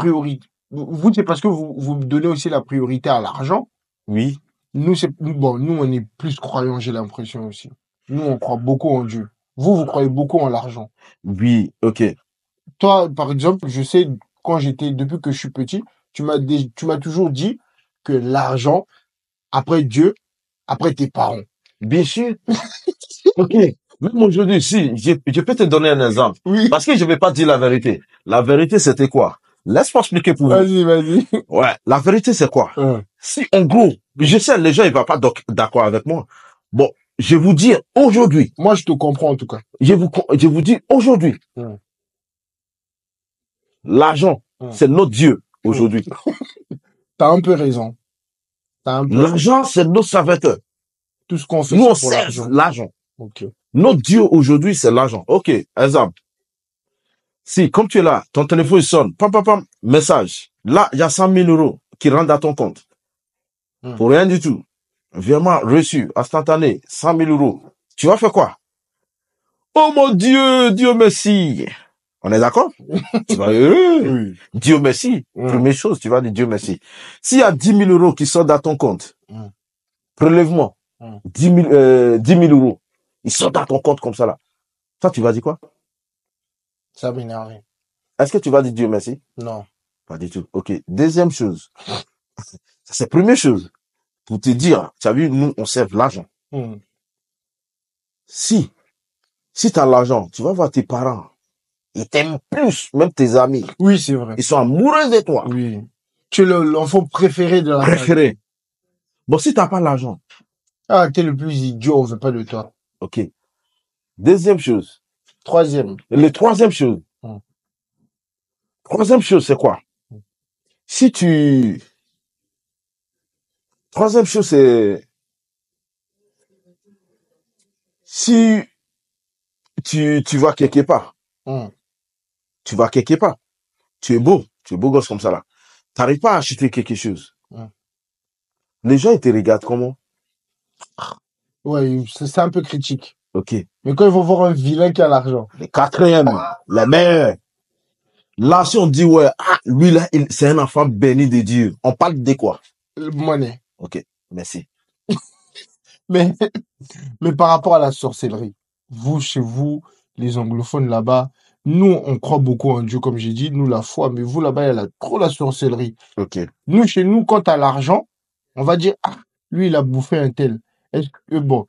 c'est parce que vous donnez aussi la priorité à l'argent. Oui. Nous, nous, on est plus croyants, j'ai l'impression aussi. Nous, on croit beaucoup en Dieu. Vous croyez beaucoup en l'argent. Oui, ok. Toi, par exemple, je sais, depuis que je suis petit, tu m'as toujours dit que l'argent, après Dieu, après tes parents. Bien sûr. Ok. Même aujourd'hui, si, je peux te donner un exemple. Oui. Parce que je vais pas dire la vérité. La vérité, c'était quoi? Laisse-moi expliquer pour vous. Vas-y. Ouais. La vérité, c'est quoi? Si, en gros, je sais, les gens, ils vont pas d'accord avec moi. Bon, je vais vous dire aujourd'hui. Moi, je te comprends, en tout cas. Je vous dis aujourd'hui. L'argent, c'est notre Dieu, aujourd'hui. T'as un peu raison. L'argent, c'est notre serviteur. Tout ce qu'on fait, nous, on sert l'argent. Okay. Notre Dieu aujourd'hui, c'est l'argent. Ok, exemple. Si, comme tu es là, ton téléphone sonne, pam, message. Là, il y a 100 000 euros qui rentrent dans ton compte. Pour rien du tout. Virement reçu, instantané, 100 000 euros. Tu vas faire quoi? Oh mon Dieu, Dieu merci. On est d'accord? Tu vas oui. Dieu merci. Première chose, tu vas dire Dieu merci. S'il y a 10 000 euros qui sortent dans ton compte, prélèvement, 10 000 euros, ils sortent dans ton compte comme ça là. Toi, tu vas dire quoi? Ça m'énerve. Est-ce que tu vas dire Dieu merci? Non. Pas du tout. Ok. Deuxième chose. Ça, c'est première chose. Pour te dire, tu as vu, nous, on sert l'argent. Si tu as l'argent, tu vas voir tes parents. Ils t'aiment plus, même tes amis. Oui, c'est vrai. Ils sont amoureux de toi. Oui. Tu es l'enfant préféré de la famille. Préféré. Bon, si t'as pas l'argent. Ah, t'es le plus idiot, on veut pas de toi. Ok. Deuxième chose. Troisième. Troisième chose. Troisième chose, c'est quoi? Troisième chose, c'est... Si tu vas quelque part. Tu vas quelque part. Tu es beau gosse comme ça là. T'arrives pas à acheter quelque chose. Les gens, ils te regardent comment? Ouais, c'est un peu critique. Ok. Mais quand ils vont voir un vilain qui a l'argent. Le quatrième, le meilleur. Là, si on dit, ouais, lui là, c'est un enfant béni de Dieu. On parle de quoi? Monnaie. Ok, merci. mais par rapport à la sorcellerie, chez vous, les anglophones là-bas, nous, on croit beaucoup en Dieu, comme j'ai dit, nous, la foi, mais vous, là-bas, il y a trop la sorcellerie. Ok. Nous, chez nous, quand t'as l'argent, on va dire, ah, lui, il a bouffé un tel. Est-ce que, bon,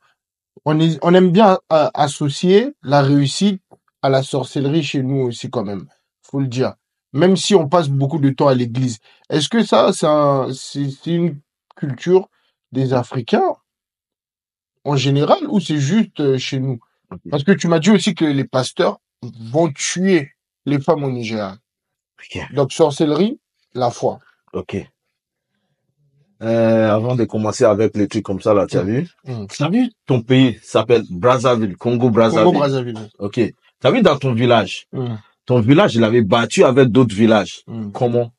on aime bien associer la réussite à la sorcellerie chez nous aussi, quand même. Faut le dire. Même si on passe beaucoup de temps à l'église. Est-ce que ça, c'est une culture des Africains en général ou c'est juste chez nous? Parce que tu m'as dit aussi que les pasteurs vont tuer les femmes au Nigeria. Donc, sorcellerie, la foi. Ok. Avant de commencer avec les trucs comme ça, là, tu as vu? Tu as vu? Ton pays s'appelle Brazzaville, Congo-Brazzaville. Congo-Brazzaville. Ok. Tu as vu dans ton village? Ton village, il avait battu avec d'autres villages. Comment?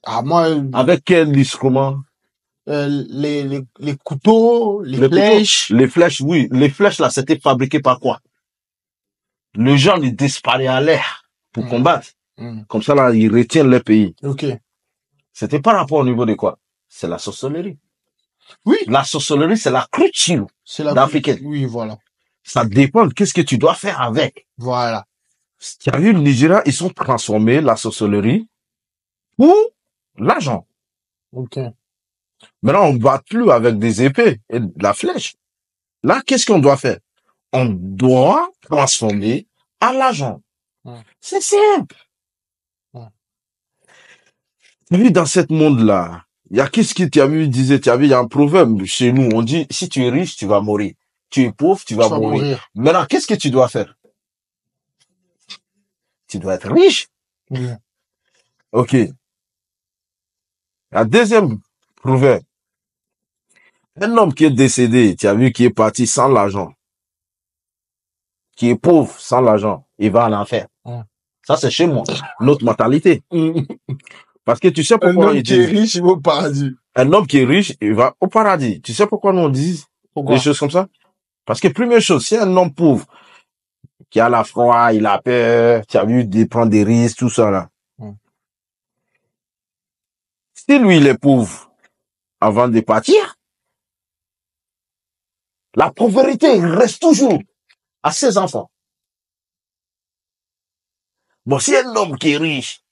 Ah, moi... Avec quel instrument? Les couteaux, les flèches. Couteaux. Les flèches, oui. Les flèches, là, c'était fabriqué par quoi? Le gens, ils disparaissent à l'air pour combattre. Comme ça, là, ils retiennent le pays. Ok. C'était par rapport au niveau de quoi? C'est la sorcellerie. Oui. La sorcellerie, c'est la culture d'Africaine. Oui, voilà. Ça dépend de qu'est-ce que tu dois faire avec. Voilà. Tu as vu, le Nigeria, ils sont transformés, la sorcellerie, pour l'argent. Ok. Maintenant, on ne bat plus avec des épées et de la flèche. Là, qu'est-ce qu'on doit faire? On doit transformer en l'argent. C'est simple. Tu as vu, dans ce monde-là, il y a qu'est-ce que tu as vu, tu as vu, il y a un proverbe chez nous, on dit, si tu es riche, tu vas mourir. Tu es pauvre, tu vas mourir. Maintenant, qu'est-ce que tu dois faire? Tu dois être riche. Ok. La deuxième proverbe. Un homme qui est décédé, tu as vu, qui est parti sans l'argent, qui est pauvre sans l'argent, il va en enfer. Ça, c'est chez moi. Notre mentalité. Parce que tu sais pourquoi un homme qui est riche, il va au paradis. Un homme qui est riche, il va au paradis. Tu sais pourquoi nous on dit des choses comme ça? Parce que première chose, si un homme pauvre, qui a la froid, il a peur, tu as vu, de prendre des risques, tout ça là. Si lui, il est pauvre, avant de partir, la pauvreté reste toujours à ses enfants. Bon, si un homme qui est riche,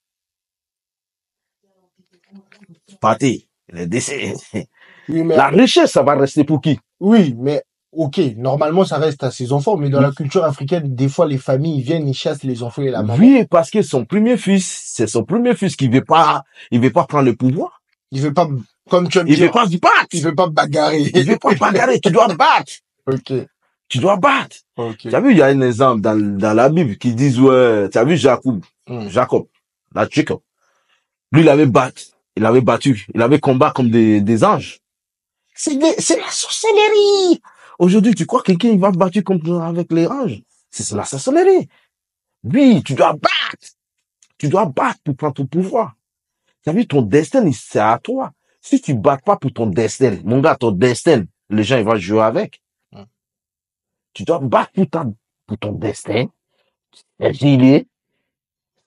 parti, il est décédé. Oui, mais la richesse, ça va rester pour qui? Oui, mais ok, normalement ça reste à ses enfants, mais dans la culture africaine, des fois les familles viennent, ils chassent les enfants et la maman. Oui, parce que son premier fils, c'est son premier fils qui veut pas prendre le pouvoir. Il veut pas, comme tu as dit. Il veut pas se battre. Il veut pas bagarrer. Il veut pas bagarrer, tu dois battre. Ok. Tu dois battre. Ok. Tu as vu, il y a un exemple dans la Bible qui dit, ouais, tu as vu Jacob, Jacob. Lui, il avait battu, il avait combat comme des anges. C'est la sorcellerie. Aujourd'hui, tu crois que quelqu'un il va battre comme avec les anges? C'est la sorcellerie. Lui, tu dois battre. Tu dois battre pour prendre ton pouvoir. Tu as vu, ton destin, c'est à toi. Si tu bats pas pour ton destin, mon gars, ton destin, les gens, ils vont jouer avec. Tu dois battre pour ton destin. Il est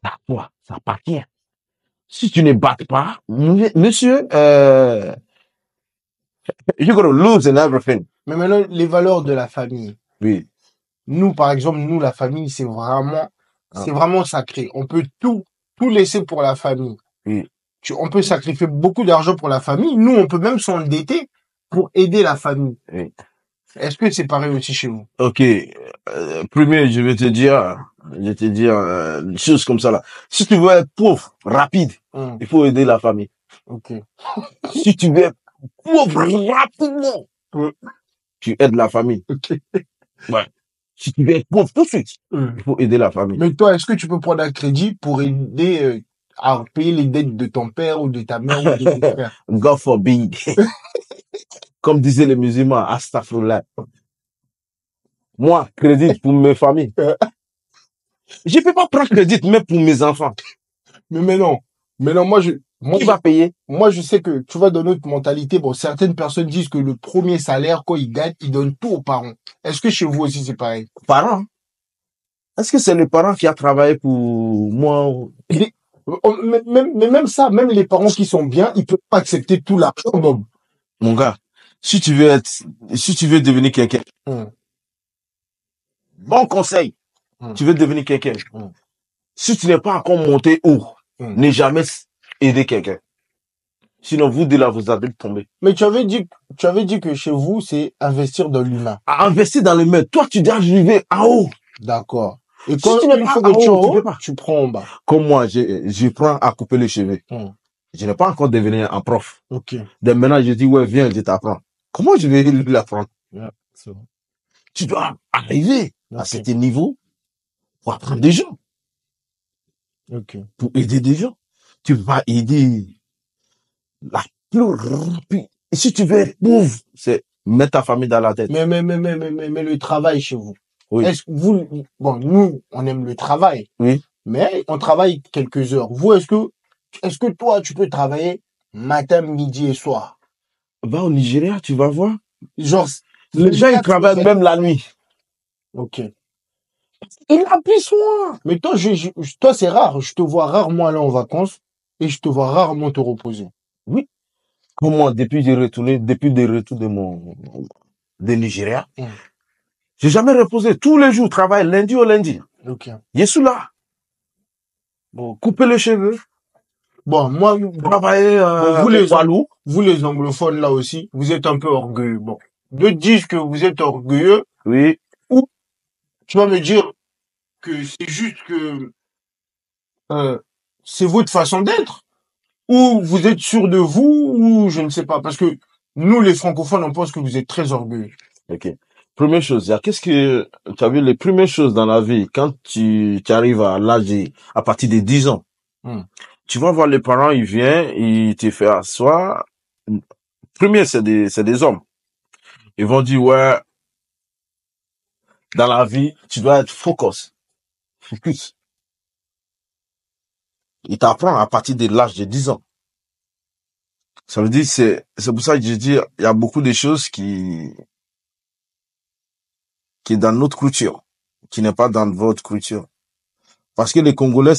à toi, ça appartient. Si tu ne battes pas, monsieur, you're gonna lose in everything. Mais maintenant, les valeurs de la famille. Oui. Nous, par exemple, la famille, c'est vraiment sacré. On peut tout laisser pour la famille. Oui. On peut sacrifier beaucoup d'argent pour la famille. Nous, on peut même s'endetter pour aider la famille. Oui. Est-ce que c'est pareil aussi chez vous? Ok. Premier, je vais te dire une chose comme ça là. Si tu veux être pauvre, rapide, il faut aider la famille. Ok. Si tu veux être pauvre rapidement, tu aides la famille. Ok. Ouais. Si tu veux être pauvre tout de suite, il faut aider la famille. Mais toi, est-ce que tu peux prendre un crédit pour aider à payer les dettes de ton père ou de ta mère ou de ton frère? God forbid. Comme disaient les musulmans, astaghfirullah. Moi, crédit pour mes familles. Je peux pas prendre crédit même pour mes enfants. Mais non, qui va payer? Moi, je sais que, tu vois, dans notre mentalité, bon, certaines personnes disent que le premier salaire, quand ils gagnent, ils donnent tout aux parents. Est-ce que chez vous aussi, c'est pareil? Parents? Est-ce que c'est le parent qui a travaillé pour moi? Mais même ça, même les parents qui sont bien, ils peuvent pas accepter tout l'argent, Bob. Mon gars, si tu veux devenir quelqu'un, bon conseil, tu veux devenir quelqu'un. Si tu n'es pas encore monté haut, n'ai jamais aidé quelqu'un. Sinon, vous deux là, vous allez tomber. Mais tu avais dit que chez vous, c'est investir dans l'humain. Investir dans l'humain. Toi, tu dois arriver en haut. D'accord. Et quand si tu n'es pas en haut, tu prends en bas. Comme moi, je prends à couper les cheveux. Je n'ai pas encore devenu un prof. Ok. Dès maintenant, je dis, ouais, viens, je t'apprends. Comment je vais lui apprendre? C'est bon. Tu dois arriver à ce niveau pour apprendre des gens. Pour aider des gens. Tu vas aider la plus rapide. Et si tu veux être pauvre, c'est mettre ta famille dans la tête. Mais le travail chez vous. Oui. Est-ce que bon, nous, on aime le travail. Oui. Mais on travaille quelques heures. Vous, est-ce que toi, tu peux travailler matin, midi et soir? Va au Nigeria, tu vas voir. Genre, les gens, ils travaillent même la nuit. Ok. Il a besoin. Mais toi, c'est rare. Je te vois rarement aller en vacances et je te vois rarement te reposer. Oui. Pour moi, depuis le retour de Nigeria, j'ai jamais reposé. Tous les jours, travaille lundi au lundi. Ok. Je suis là. Bon, couper les cheveux, Bon, moi, Travailler vous les Walou. vous les anglophones là aussi, vous êtes un peu orgueilleux. Bon, d'autres disent que vous êtes orgueilleux, Oui. ou tu vas me dire que c'est juste que euh, c'est votre façon d'être, ou vous êtes sûr de vous, ou je ne sais pas, parce que nous les francophones on pense que vous êtes très orgueilleux. Ok. Première chose, qu'est-ce que tu as vu les premières choses dans la vie quand tu arrives à l'âge à partir de 10 ans. Hmm. Tu vas voir les parents, ils viennent, ils te font asseoir. Premier, c'est des hommes. Ils vont dire ouais, dans la vie, tu dois être focus. Ils t'apprennent à partir de l'âge de 10 ans. Ça veut dire c'est pour ça que je dis il y a beaucoup de choses qui est dans notre culture, qui n'est pas dans votre culture. Parce que les Congolais,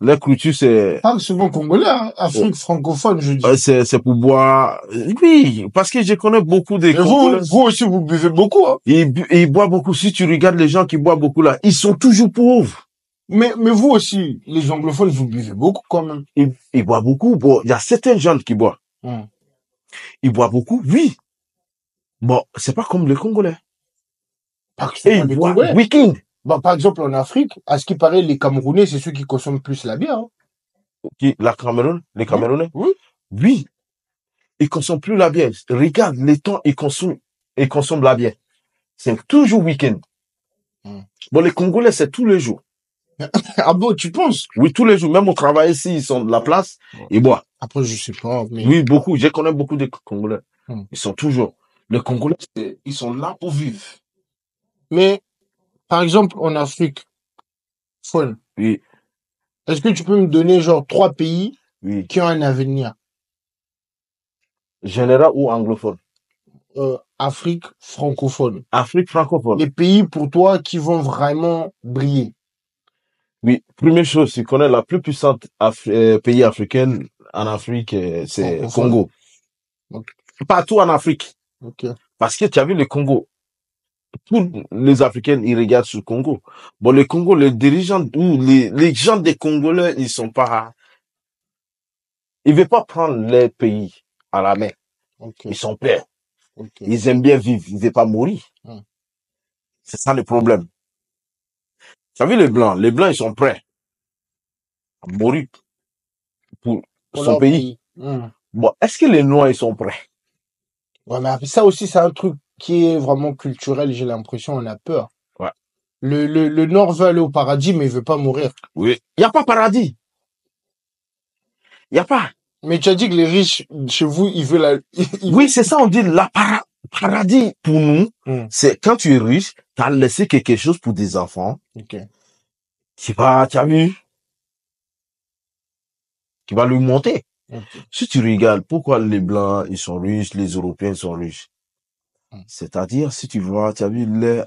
leur culture, c'est, Pas souvent congolais, hein, Afrique francophone, je dis. c'est pour boire. Oui, parce que je connais beaucoup de Et Congolais. vous aussi, vous buvez beaucoup, hein. Ils boivent beaucoup. Si tu regardes les gens qui boivent beaucoup là, ils sont toujours pauvres. Mais vous aussi, les anglophones, vous buvez beaucoup quand même. Ils boivent beaucoup. Bon, il y a certains jeunes qui boivent. Hmm. Ils boivent beaucoup, oui. Bon, c'est pas comme les Congolais. Pas que ce Et soit ils les boivent Congolais. week-end. Bah, par exemple, en Afrique, à ce qui paraît, les Camerounais, c'est ceux qui consomment plus la bière, hein. La Cameroun, les Camerounais. Oui. Oui. Ils consomment plus la bière. Regarde, les temps, ils consomment la bière. C'est toujours week-end. Hmm. Bon, les Congolais, c'est tous les jours. Ah bon, tu penses? Oui, tous les jours. Même au travail, ici, ils sont de la place, ils boivent. Après, je sais pas, mais... Oui, beaucoup. Je connais beaucoup de Congolais. Hmm. Ils sont toujours. Les Congolais, ils sont là pour vivre. Mais, par exemple, en Afrique, Faune, Oui, est-ce que tu peux me donner, genre, 3 pays oui. qui ont un avenir? Général ou anglophone? Afrique francophone. Afrique francophone. Les pays, pour toi, qui vont vraiment briller. Oui, première chose, tu connais la plus puissante pays africain en Afrique, c'est Francophone. Congo. Ok. Partout en Afrique. Ok. Parce que tu as vu le Congo. Tous les Africains, ils regardent sur le Congo. Bon, le Congo, les dirigeants ou les gens des Congolais, ils veulent pas prendre les pays à la main. Ok. Ils sont peurs. Ok. Ils aiment bien vivre. Ils veulent pas mourir. Hmm. C'est ça le problème. Tu as vu les Blancs? Les Blancs, ils sont prêts à mourir pour son leur pays. Hmm. Bon, est-ce que les Noirs, ils sont prêts? Ouais, mais ça aussi, c'est un truc qui est vraiment culturel, j'ai l'impression, on a peur. Ouais. Le Nord veut aller au paradis, mais il veut pas mourir. Oui. Il n'y a pas paradis. Il n'y a pas. Mais tu as dit que les riches, chez vous, ils veulent Oui, c'est ça, on dit paradis pour nous. Hmm. C'est quand tu es riche, tu as laissé quelque chose pour des enfants. Ok. Tu as vu? Qui va lui monter. Ok. Si tu regardes, pourquoi les Blancs, ils sont riches, les Européens sont riches? C'est-à-dire, si tu vois, tu as vu les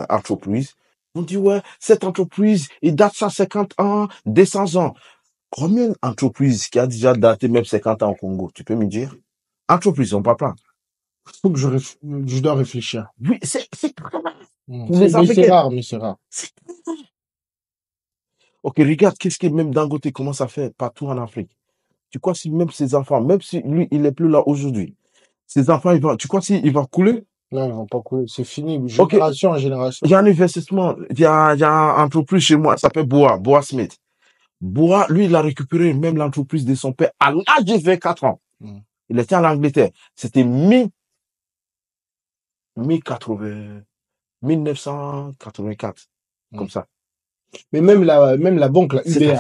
entreprises, on dit, ouais, cette entreprise, il date 150 ans, 200 ans. Combien d'entreprises qui a déjà daté même 50 ans au Congo? Tu peux me dire? Entreprises, on parle pas. Faut que je dois réfléchir. Oui, c'est Hmm. pour les Mais c'est Africains. rare, mais c'est rare. Ok, regarde, qu'est-ce que même Dangote commence à faire partout en Afrique. Tu crois si même ses enfants, même si lui, il est plus là aujourd'hui, ses enfants, tu crois s'il va couler? Non, ils vont pas couler. C'est fini. Ok. Génération en génération. Il y a un investissement, il y a une entreprise chez moi, ça s'appelle Boa Smith. Boa, lui, il a récupéré même l'entreprise de son père à l'âge de 24 ans. Hmm. Il était en Angleterre. C'était 1984. Comme ça. Mais même la banque, là, UBA.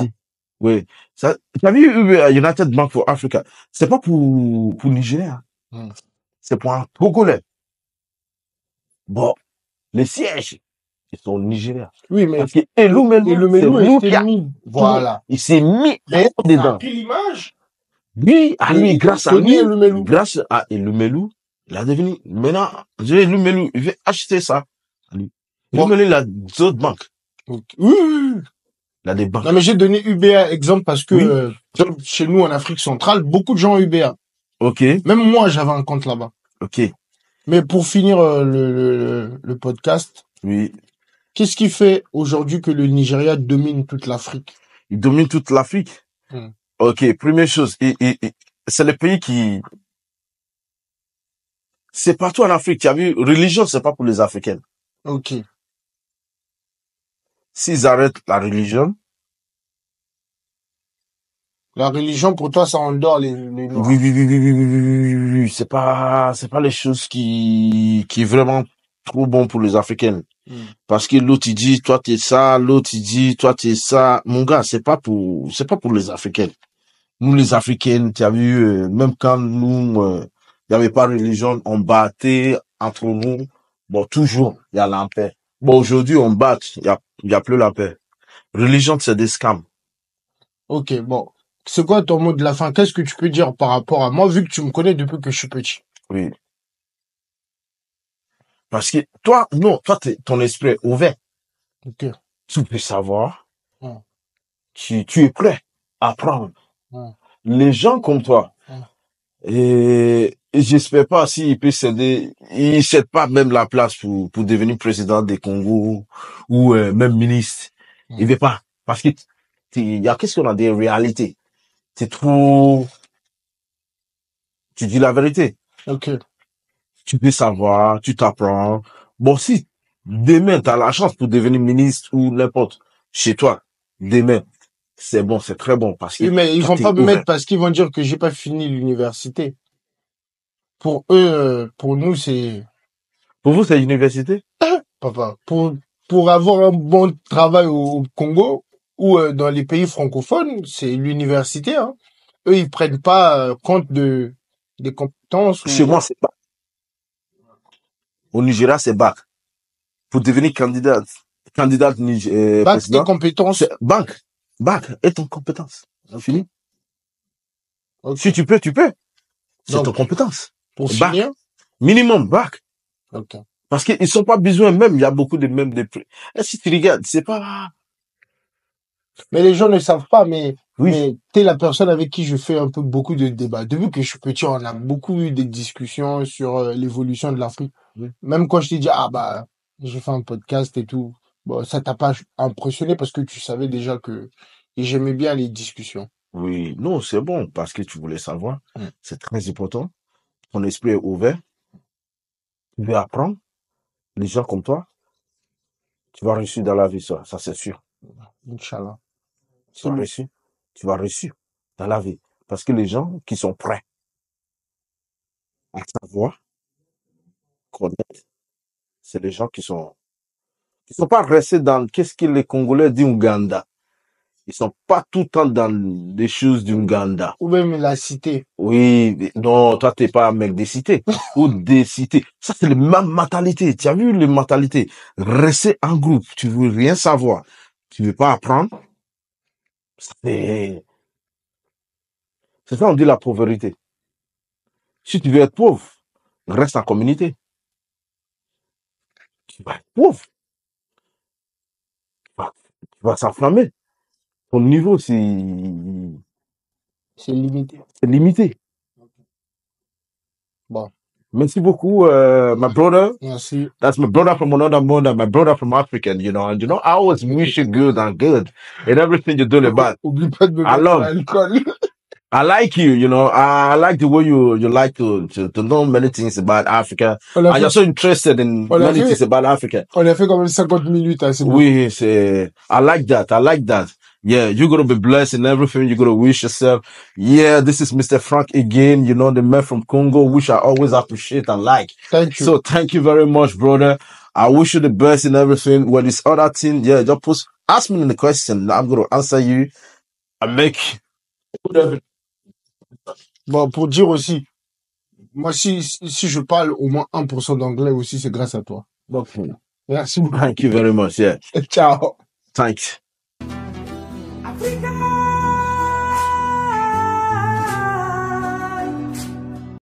Oui. Ça, tu as vu UBA, United Bank for Africa? C'est pas pour Nigeria. Hmm. C'est pour un Togolais. Bon. Les sièges, ils sont au Nigeria. Oui, mais. Parce que Elumelu, c'est mis. Voilà. il s'est mis dedans. Quelle image? Oui, à lui, grâce à lui, Elumelu. grâce à Elumelu, il a devenu, maintenant, Elumelu, il veut acheter ça. Elumelu, il a d'autres banques. Oui, oui, oui. Il a des banques. Non, mais j'ai donné UBA exemple parce que chez nous, en Afrique centrale, beaucoup de gens ont UBA. Ok. Même moi, j'avais un compte là-bas. Ok. Mais pour finir le podcast, Oui. qu'est-ce qui fait aujourd'hui que le Nigeria domine toute l'Afrique? Il domine toute l'Afrique. Ok, première chose, c'est le pays qui, c'est partout en Afrique. Tu as vu, religion, c'est pas pour les Africains. Ok. S'ils arrêtent la religion, La religion, pour toi, ça endort les oui, Noirs. oui, oui, oui, oui, oui, oui, oui, oui, oui, c'est pas les choses qui est vraiment trop bon pour les Africains. Parce que l'autre, il dit, toi, t'es ça, l'autre, il dit, toi, t'es ça. Mon gars, c'est pas pour les Africains. Nous, les Africains, tu as vu, même quand nous, il n'y avait pas de religion, on battait entre nous. Bon, toujours, il y a la paix. Bon, aujourd'hui, on bat, il y a plus la paix. Religion, c'est des scams. Ok, bon. C'est quoi ton mot de la fin? Qu'est-ce que tu peux dire par rapport à moi, vu que tu me connais depuis que je suis petit? Oui. Parce que toi, non, toi, ton esprit est ouvert. Ok. Tu peux savoir. Hum, Tu es prêt à apprendre. hum, Les gens comme toi, hum. et j'espère pas s'il peut céder, il cède pas même la place pour devenir président des Congo ou même ministre. Il veut pas. Parce que il y a qu'est-ce qu'on a des réalités. C'est trop, tu dis la vérité. Ok. Tu peux savoir, tu t'apprends. Bon, si demain tu as la chance pour devenir ministre ou n'importe chez toi, demain, c'est bon, c'est très bon parce que Oui, mais ils toi vont t'es pas me ouvert. mettre parce qu'ils vont dire que j'ai pas fini l'université. Pour eux, pour nous, c'est, Pour vous, c'est l'université? papa, pour avoir un bon travail au Congo ou dans les pays francophones, c'est l'université, hein. Eux, ils prennent pas compte des compétences Chez ou moi, c'est bac. Au Nigeria, c'est bac. Pour devenir candidat bac et président, compétences. c'est bac. Bac est ton compétence. Fini. Ok. Si tu peux, tu peux. C'est ton Donc, compétence. pour Bac. finir, Minimum, bac. ok. Parce qu'ils sont pas besoin même, il y a beaucoup de même de et si tu regardes, c'est pas, Mais les gens ne savent pas, oui, mais t'es la personne avec qui je fais un peu beaucoup de débats. Depuis que je suis petit, on a beaucoup eu des discussions sur l'évolution de l'Afrique. oui, Même quand je t'ai dit, ah bah, j'ai fait un podcast et tout, bon, ça t'a pas impressionné parce que tu savais déjà que et j'aimais bien les discussions. oui. Non, c'est bon parce que tu voulais savoir. Mm. C'est très important. Ton esprit est ouvert. Tu veux apprendre. Les gens comme toi, tu vas réussir dans la vie, ça c'est sûr. Inch'Allah. Tu C'est vas le, réussir. Tu vas réussir dans la vie. Parce que les gens qui sont prêts à savoir, connaître, c'est les gens qui sont pas restés dans qu'est-ce que les Congolais disent Ouganda. Ils sont pas tout le temps dans les choses d'Ouganda. ou même la cité. Oui, non, toi, t'es pas un mec des cités. Ou des cités. Ça, c'est la même mentalité. Tu as vu les mentalités? Rester en groupe. Tu veux rien savoir. Tu veux pas apprendre. C'est, c'est ça, on dit la pauvreté. Si tu veux être pauvre, reste en communauté. Tu vas être pauvre. Tu vas s'enflammer. Ton niveau, C'est limité. c'est limité. Bon, Merci beaucoup, my brother. merci. That's my brother from another mother, my brother from African, you know. And you know, I always wish you good and good in everything you're doing about. Oublie pas de me I mettre love, l'alcool. I like you, you know. I like the way you like to know many things about Africa. On a And you're fait, so interested in on a many things fait, about Africa. on a fait quand même 50 minutes, hein, c'est beaucoup. We say, I like that. I like that. Yeah, you're gonna be blessed in everything. You're gonna wish yourself. Yeah, this is Mr. Frank again. You know, the man from Congo, which I always appreciate and like. Thank you. So thank you very much, brother. I wish you the best in everything. When this other thing, yeah, just ask me the question. I'm gonna answer you and make whatever. Bon, pour dire aussi, moi, si je parle au moins 1% d'anglais aussi, c'est grâce à toi. Donc, merci beaucoup. Thank you very much. Yeah. Ciao. Thanks. Africa.